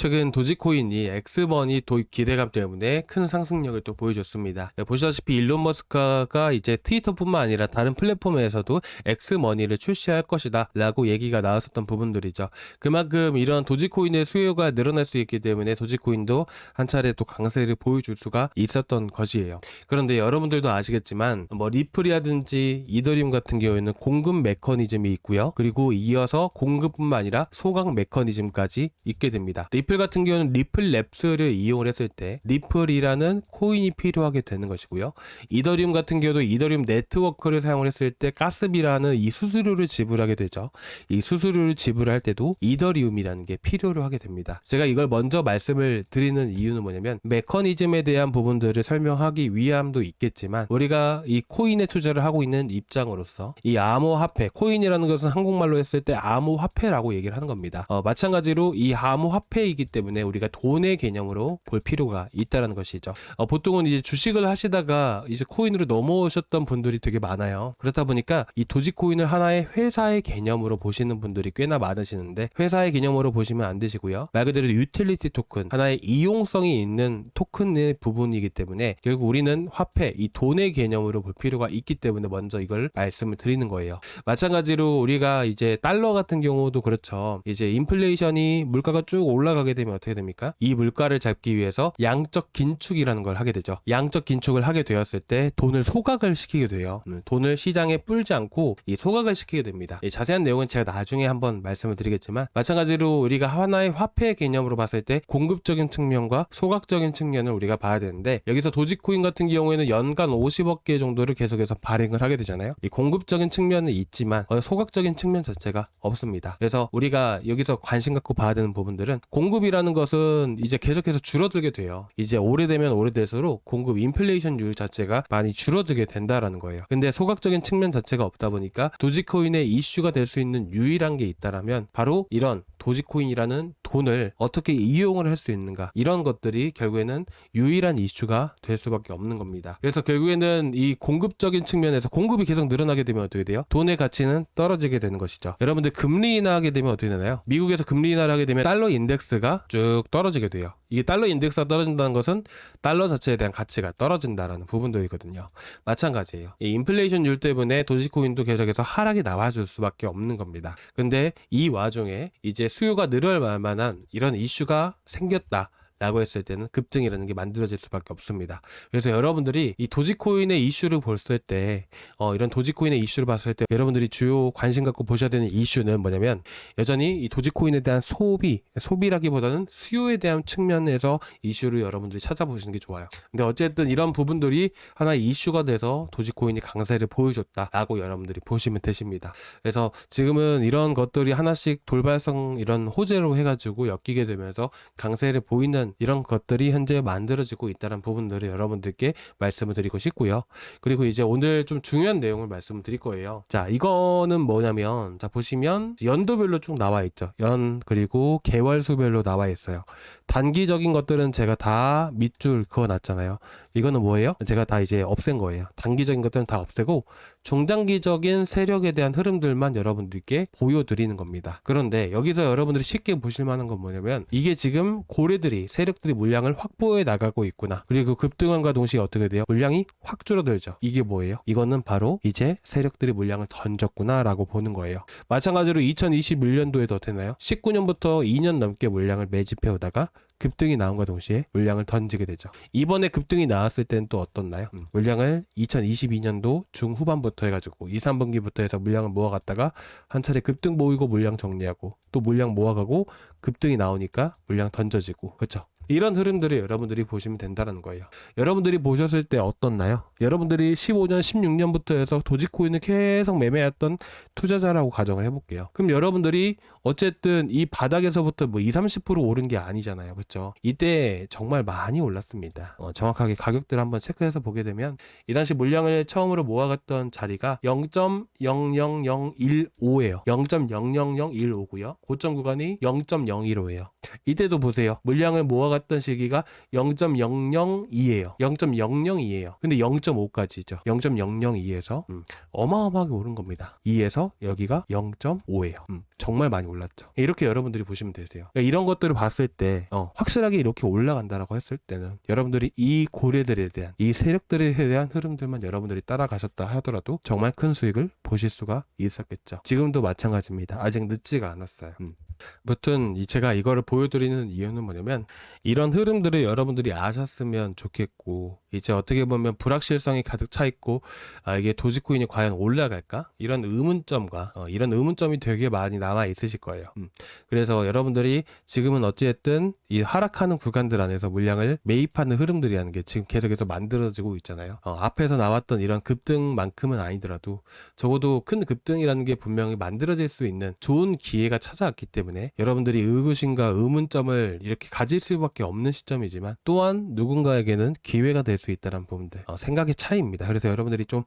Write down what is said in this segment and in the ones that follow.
최근 도지코인이 엑스번이 도입 기대감 때문에 큰 상승력을 또 보여줬습니다. 보시다시피 일론 머스크가 이제 트위터뿐만 아니라 다른 플랫폼에서도 엑스머니를 출시할 것이다 라고 얘기가 나왔었던 부분들이죠. 그만큼 이런 도지코인의 수요가 늘어날 수 있기 때문에 도지코인도 한 차례 또 강세를 보여줄 수가 있었던 것이에요. 그런데 여러분들도 아시겠지만 리플이라든지 이더리움 같은 경우에는 공급 메커니즘이 있고요. 그리고 이어서 공급뿐만 아니라 소각 메커니즘까지 있게 됩니다. 리플 같은 경우는 리플 랩스를 이용을 했을 때 리플이라는 코인이 필요하게 되는 것이고요. 이더리움 같은 경우도 이더리움 네트워크를 사용을 했을 때 가스비라는 이 수수료를 지불하게 되죠. 이 수수료를 지불할 때도 이더리움이라는 게 필요로 하게 됩니다. 제가 이걸 먼저 말씀을 드리는 이유는 뭐냐면 메커니즘에 대한 부분들을 설명하기 위함도 있겠지만 우리가 이 코인에 투자를 하고 있는 입장으로서 이 암호화폐, 코인이라는 것은 한국말로 했을 때 암호화폐라고 얘기를 하는 겁니다. 마찬가지로 이 암호화폐이기 때문에 우리가 돈의 개념으로 볼 필요가 있다는 것이죠. 보통은 이제 주식을 하시다가 이제 코인으로 넘어오셨던 분들이 되게 많아요. 그렇다 보니까 이 도지코인을 하나의 회사의 개념으로 보시는 분들이 꽤나 많으시는데 회사의 개념으로 보시면 안 되시고요. 말 그대로 유틸리티 토큰, 하나의 이용성이 있는 토큰의 부분이기 때문에 결국 우리는 화폐, 이 돈의 개념으로 볼 필요가 있기 때문에 먼저 이걸 말씀을 드리는 거예요. 마찬가지로 우리가 이제 달러 같은 경우도 그렇죠. 이제 인플레이션이 물가가 쭉 올라가게 되면 어떻게 됩니까? 이 물가를 잡기 위해서 양적 긴축이라는 걸 하게 되죠. 양적 긴축을 하게 되었을 때 돈을 소각을 시키게 돼요. 돈을 시장에 불지 않고 이 소각을 시키게 됩니다. 이 자세한 내용은 제가 나중에 한번 말씀을 드리겠지만 마찬가지로 우리가 하나의 화폐 개념으로 봤을 때 공급적인 측면과 소각적인 측면을 우리가 봐야 되는데 여기서 도지코인 같은 경우에는 연간 50억 개 정도를 계속해서 발행을 하게 되잖아요. 이 공급적인 측면은 있지만 소각적인 측면 자체가 없습니다. 그래서 우리가 여기서 관심 갖고 봐야 되는 부분들은 공급이라는 것은 이제 계속해서 줄어들게 돼요. 이제 오래되면 오래될수록 공급 인플레이션율 자체가 많이 줄어들게 된다라는 거예요. 근데 소각적인 측면 자체가 없다 보니까 도지코인의 이슈가 될 수 있는 유일한 게 있다라면 바로 이런 도지코인이라는 돈을 어떻게 이용을 할 수 있는가, 이런 것들이 결국에는 유일한 이슈가 될 수밖에 없는 겁니다. 그래서 결국에는 이 공급적인 측면에서 공급이 계속 늘어나게 되면 어떻게 돼요? 돈의 가치는 떨어지게 되는 것이죠. 여러분들 금리 인하하게 되면 어떻게 되나요? 미국에서 금리 인하를 하게 되면 달러 인덱스가 쭉 떨어지게 돼요. 이게 달러 인덱스가 떨어진다는 것은 달러 자체에 대한 가치가 떨어진다라는 부분들이거든요. 마찬가지예요. 이 인플레이션율 때문에 도지코인도 계속해서 하락이 나와줄 수밖에 없는 겁니다. 근데 이 와중에 이제 수요가 늘어날 만한 이런 이슈가 생겼다 라고 했을 때는 급등이라는 게 만들어질 수밖에 없습니다. 그래서 여러분들이 이 도지코인의 이슈를 봤을 때 이런 도지코인의 이슈를 봤을 때 여러분들이 주요 관심 갖고 보셔야 되는 이슈는 뭐냐면 여전히 이 도지코인에 대한 소비라기보다는 수요에 대한 측면에서 이슈를 여러분들이 찾아보시는 게 좋아요. 근데 어쨌든 이런 부분들이 하나의 이슈가 돼서 도지코인이 강세를 보여줬다라고 여러분들이 보시면 되십니다. 그래서 지금은 이런 것들이 하나씩 돌발성 이런 호재로 해가지고 엮이게 되면서 강세를 보이는 이런 것들이 현재 만들어지고 있다는 부분들을 여러분들께 말씀을 드리고 싶고요. 그리고 이제 오늘 좀 중요한 내용을 말씀을 드릴 거예요. 자, 이거는 뭐냐면 자 보시면 연도별로 쭉 나와 있죠. 그리고 개월수별로 나와 있어요. 단기적인 것들은 제가 다 밑줄 그어놨잖아요. 이거는 뭐예요? 제가 다 이제 없앤 거예요. 단기적인 것들은 다 없애고 중장기적인 세력에 대한 흐름들만 여러분들께 보여드리는 겁니다. 그런데 여기서 여러분들이 쉽게 보실 만한 건 뭐냐면 이게 지금 세력들이 물량을 확보해 나가고 있구나. 그리고 급등함과 동시에 어떻게 돼요? 물량이 확 줄어들죠. 이게 뭐예요? 이거는 바로 이제 세력들이 물량을 던졌구나 라고 보는 거예요. 마찬가지로 2021년도에도 어떻게 나요? 19년부터 2년 넘게 물량을 매집해 오다가 급등이 나온과 동시에 물량을 던지게 되죠. 이번에 급등이 나왔을 때는 또 어떻나요? 물량을 2022년도 중후반부터 해가지고 2, 3분기부터 해서 물량을 모아갔다가 한 차례 급등 보이고 물량 정리하고 또 물량 모아가고 급등이 나오니까 물량 던져지고, 그렇죠? 이런 흐름들을 여러분들이 보시면 된다는 거예요. 여러분들이 보셨을 때 어떻나요? 여러분들이 15년, 16년부터 해서 도지코인을 계속 매매했던 투자자라고 가정을 해볼게요. 그럼 여러분들이 어쨌든 이 바닥에서부터 뭐 20, 30% 오른 게 아니잖아요. 그렇죠? 이때 정말 많이 올랐습니다. 정확하게 가격들 한번 체크해서 보게 되면 이 당시 물량을 처음으로 모아갔던 자리가 0.00015예요. 0.00015고요. 고점 구간이 0.015예요. 이때도 보세요. 물량을 모아갔던 좋았던 시기가 0.002예요. 0.002예요. 근데 0.5까지죠. 0.002에서 어마어마하게 오른 겁니다. 2에서 여기가 0.5예요. 정말 많이 올랐죠. 이렇게 여러분들이 보시면 되세요. 그러니까 이런 것들을 봤을 때 확실하게 이렇게 올라간다라고 했을 때는 여러분들이 이 고래들에 대한, 이 세력들에 대한 흐름들만 여러분들이 따라가셨다 하더라도 정말 큰 수익을 보실 수가 있었겠죠. 지금도 마찬가지입니다. 아직 늦지가 않았어요. 무튼 제가 이거를 보여드리는 이유는 뭐냐면, 이런 흐름들을 여러분들이 아셨으면 좋겠고, 이제 어떻게 보면 불확실성이 가득 차 있고, 이게 도지코인이 과연 올라갈까? 이런 의문점과 이런 의문점이 되게 많이 남아 있으실 거예요. 그래서 여러분들이 지금은 어찌됐든 이 하락하는 구간들 안에서 물량을 매입하는 흐름들이라는 게 지금 계속해서 만들어지고 있잖아요. 앞에서 나왔던 이런 급등만큼은 아니더라도 적어도 큰 급등이라는 게 분명히 만들어질 수 있는 좋은 기회가 찾아왔기 때문에 여러분들이 의구심과 의문점을 이렇게 가질 수밖에 없는 시점이지만, 또한 누군가에게는 기회가 될 수 있다는 부분들, 생각의 차이입니다. 그래서 여러분들이 좀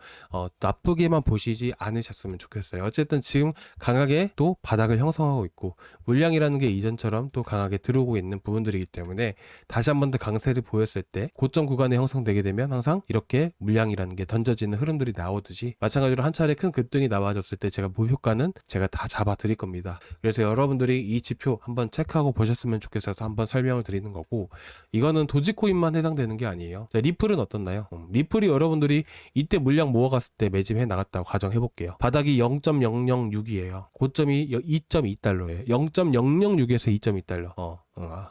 나쁘게만 보시지 않으셨으면 좋겠어요. 어쨌든 지금 강하게 또 바닥을 형성하고 있고, 물량이라는 게 이전처럼 또 강하게 들어오고 있는 부분들이기 때문에 다시 한 번 더 강세를 보였을 때 고점 구간에 형성되게 되면 항상 이렇게 물량이라는 게 던져지는 흐름들이 나오듯이, 마찬가지로 한 차례 큰 급등이 나와줬을 때 제가 목표가는 제가 다 잡아 드릴 겁니다. 그래서 여러분들이 이 지표 한번 체크하고 보셨으면 좋겠어서 한번 설명을 드리는 거고, 이거는 도지코인만 해당되는 게 아니에요. 자, 리플은 어떻나요? 리플이 여러분들이 이때 물량 모아갔을 때 매집해 나갔다고 가정해 볼게요. 바닥이 0.006이에요. 고점이 2.2달러예요. 0.006에서 2.2달러.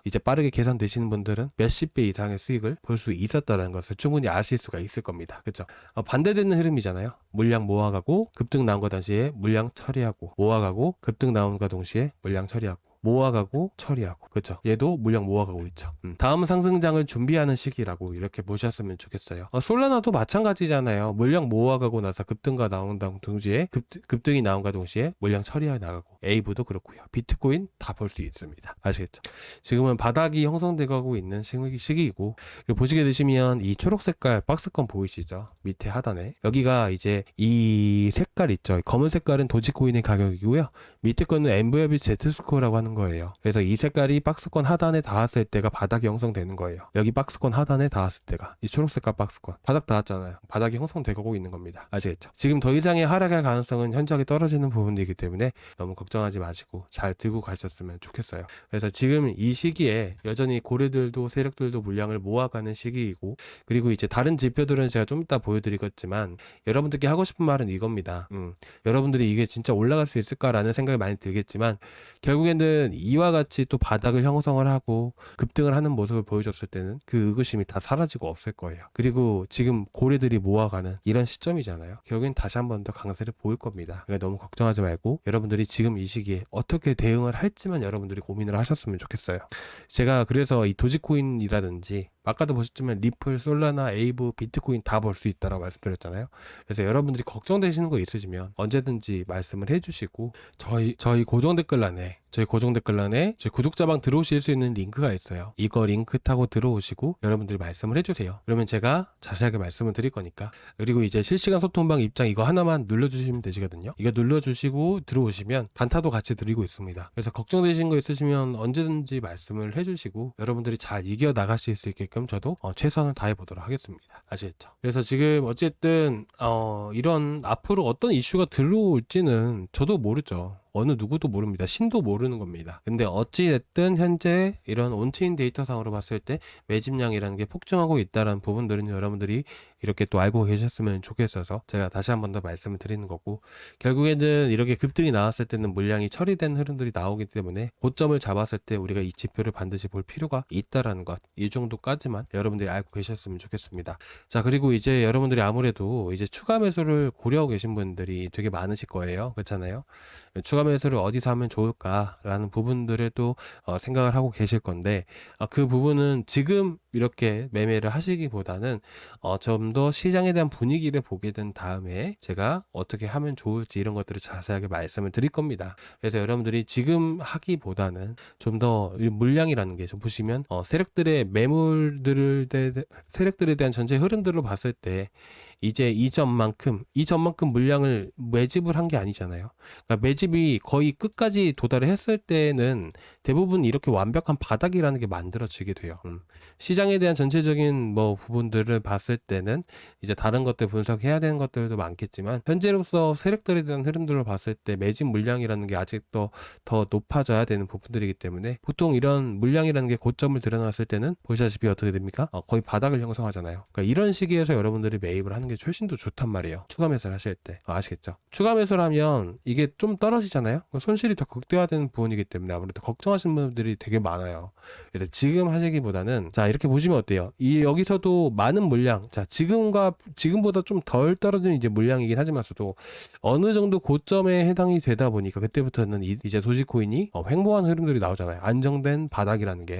이제 빠르게 계산되시는 분들은 몇십 배 이상의 수익을 볼 수 있었다는 것을 충분히 아실 수가 있을 겁니다. 그렇죠? 반대되는 흐름이잖아요. 물량 모아가고 급등 나온 거 당시에 물량 처리하고, 모아가고 급등 나온 거 동시에 물량 처리하고, 모아가고 처리하고. 그렇죠? 얘도 물량 모아가고 있죠. 다음 상승장을 준비하는 시기라고 이렇게 보셨으면 좋겠어요. 솔라나도 마찬가지잖아요. 물량 모아가고 나서 급등가 나온다는 동시에 급등이 나온과 동시에 물량 처리해 나가고, 에이브도 그렇고요. 비트코인 다 볼 수 있습니다. 아시겠죠? 지금은 바닥이 형성되고 있는 시기이고, 보시게 되시면 이 초록 색깔 박스권 보이시죠? 밑에 하단에 여기가 이제 이 색깔 있죠? 검은 색깔은 도지코인의 가격이고요. 밑에 거는 MVRV Z스코어라고 하는 거예요. 그래서 이 색깔이 박스권 하단에 닿았을 때가 바닥이 형성되는 거예요. 여기 박스권 하단에 닿았을 때가 이 초록색깔 박스권, 바닥 닿았잖아요. 바닥이 형성되고 있는 겁니다. 아시겠죠? 지금 더 이상의 하락할 가능성은 현저하게 떨어지는 부분이기 때문에 너무 걱정하지 마시고 잘 들고 가셨으면 좋겠어요. 그래서 지금 이 시기에 여전히 고래들도 세력들도 물량을 모아가는 시기이고, 그리고 이제 다른 지표들은 제가 좀 이따 보여드리겠지만, 여러분들께 하고 싶은 말은 이겁니다. 여러분들이 이게 진짜 올라갈 수 있을까라는 생각이 많이 들겠지만, 결국에는 이와 같이 또 바닥을 형성을 하고 급등을 하는 모습을 보여줬을 때는 그 의구심이 다 사라지고 없을 거예요. 그리고 지금 고래들이 모아가는 이런 시점이잖아요. 결국엔 다시 한 번 더 강세를 보일 겁니다. 그러니까 너무 걱정하지 말고 여러분들이 지금 이 시기에 어떻게 대응을 할지만 여러분들이 고민을 하셨으면 좋겠어요. 제가 그래서 이 도지코인이라든지 아까도 보셨지만 리플, 솔라나, 에이브, 비트코인 다 볼 수 있다라고 말씀드렸잖아요. 그래서 여러분들이 걱정되시는 거 있으시면 언제든지 말씀을 해주시고, 저희 고정 댓글란에 저희 구독자방 들어오실 수 있는 링크가 있어요. 이거 링크 타고 들어오시고 여러분들이 말씀을 해주세요. 그러면 제가 자세하게 말씀을 드릴 거니까. 그리고 이제 실시간 소통방 입장 이거 하나만 눌러주시면 되시거든요. 이거 눌러주시고 들어오시면 단타도 같이 드리고 있습니다. 그래서 걱정되신 거 있으시면 언제든지 말씀을 해주시고 여러분들이 잘 이겨 나가실 수 있게끔 저도 최선을 다해 보도록 하겠습니다. 아시겠죠? 그래서 지금 어쨌든 이런 앞으로 어떤 이슈가 들어올지는 저도 모르죠. 어느 누구도 모릅니다. 신도 모르는 겁니다. 근데 어찌됐든 현재 이런 온체인 데이터상으로 봤을 때 매집량이라는 게 폭증하고 있다는 부분들은 여러분들이 이렇게 또 알고 계셨으면 좋겠어서 제가 다시 한 번 더 말씀을 드리는 거고, 결국에는 이렇게 급등이 나왔을 때는 물량이 처리된 흐름들이 나오기 때문에 고점을 잡았을 때 우리가 이 지표를 반드시 볼 필요가 있다라는 것, 이 정도까지만 여러분들이 알고 계셨으면 좋겠습니다. 자, 그리고 이제 여러분들이 아무래도 이제 추가 매수를 고려하고 계신 분들이 되게 많으실 거예요. 그렇잖아요? 추가 매수를 어디서 하면 좋을까라는 부분들을 또 생각을 하고 계실 건데, 그 부분은 지금 이렇게 매매를 하시기보다는 좀 더 시장에 대한 분위기를 보게 된 다음에 제가 어떻게 하면 좋을지 이런 것들을 자세하게 말씀을 드릴 겁니다. 그래서 여러분들이 지금 하기보다는 좀 더 물량이라는 게 좀 보시면 세력들의 세력들에 대한 전체 흐름들을 봤을 때 이제 이전만큼 물량을 매집을 한 게 아니잖아요. 그러니까 매집이 거의 끝까지 도달을 했을 때는 대부분 이렇게 완벽한 바닥이라는 게 만들어지게 돼요. 시장에 대한 전체적인 뭐 부분들을 봤을 때는 이제 다른 것들 분석해야 되는 것들도 많겠지만 현재로서 세력들에 대한 흐름들을 봤을 때 매집 물량이라는 게 아직도 더 높아져야 되는 부분들이기 때문에 보통 이런 물량이라는 게 고점을 드러났을 때는 보시다시피 어떻게 됩니까? 거의 바닥을 형성하잖아요. 그러니까 이런 시기에서 여러분들이 매입을 하는 게 훨씬 더 좋단 말이에요. 추가 매수를 하실 때. 아시겠죠? 추가 매수를 하면 이게 좀 떨어지잖아요. 손실이 더 극대화되는 부분이기 때문에 아무래도 걱정하시는 분들이 되게 많아요. 그래서 지금 하시기보다는 자 이렇게 보시면 어때요? 여기서도 많은 물량, 자 지금보다 좀 덜 떨어지는 이제 물량이긴 하지만서도 어느 정도 고점에 해당이 되다 보니까 그때부터는 이제 도지코인이 횡보한 흐름들이 나오잖아요. 안정된 바닥이라는 게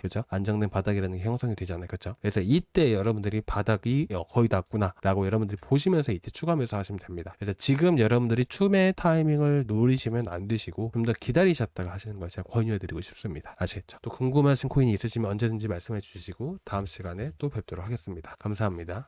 그죠? 안정된 바닥이라는 게 형성이 되잖아요. 그죠? 그래서 이때 여러분들이 바닥이 거의 났구나 라고 여러분들이 보시면서 이때 추가 매수 하시면 됩니다. 그래서 지금 여러분들이 추매 타이밍을 노리시면 안 되시고 좀 더 기다리셨다가 하시는 걸 제가 권유해드리고 싶습니다. 아시겠죠? 또 궁금하신 코인이 있으시면 언제든지 말씀해 주시고 다음 시간에 또 뵙도록 하겠습니다. 감사합니다.